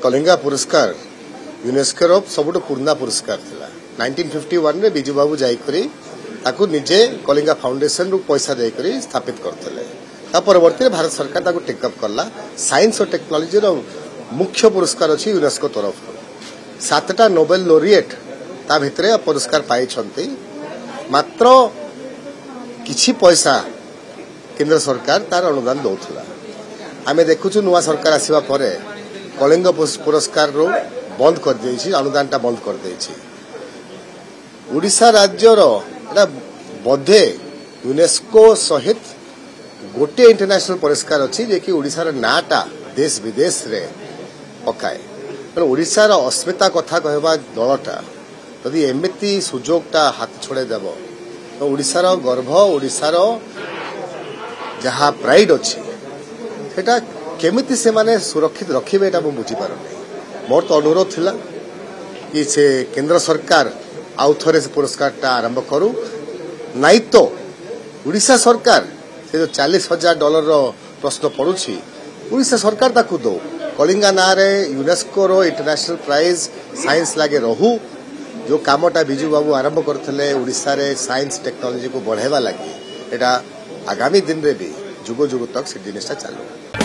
कलिंगा पुरस्कार यूनेस्को सबुठ पुराना पुरस्कार थिला 1951 रे बिजू बाबू जाइकरी ताकू निजे कलिंगा फाउंडेशन रु पैसा देकरी स्थापित करथिले। ता परवर्ती भारत सरकार ताकू टेकअप करला। साइंस और टेक्नोलॉजी रो मुख्य पुरस्कार अछि यूनेस्को तरफ। 7टा नोबेल लोरिएट ता भितरे पुरस्कार पाई छंती। मात्र किछि पैसा केंद्र सरकार तार अनुदान दउथला। आमे देखुछु नुवा सरकार आसीबा परे कलिंग पुरस्कार रो बंद कर देछि, अनुदानटा बंद कर देछि। ओडिशा राज्यर एटा बधे यूनेस्को सहित गोटे इंटरनेशनल पुरस्कार अछि जे कि ओडिशा नाटा देश विदेश रे पकाए। ओडिशा अस्मिता कथा कहबा दलटा यदि एमिति सुजोगटा हाथ छोड़े देव तो ओडिशा गर्व, ओडिशा जहाँ प्राइड अच्छी सेटा केमिति से माने सुरक्षित रखिबे एटा मु बुझी पारने। मोर तो अनुरोध थिला कि से केंद्र सरकार आउ थरे से पुरस्कारटा आरंभ करू, नाई तो ओडिशा सरकार से जो $40,000 रो प्रश्न पड़ुछि ओडिशा सरकार ताकू दो। कलिंगा ना रे यूनेस्को रो इंटरनेशनल प्राइज साइंस लागे रहू। जो कामटा बिजू बाबू आरंभ करथिले ओडिशा रे साइंस टेक्नोलॉजी को बढ़ावा लगी एटा आगामी दिन रे भी जुग जुग तक से जिनिसटा चालू।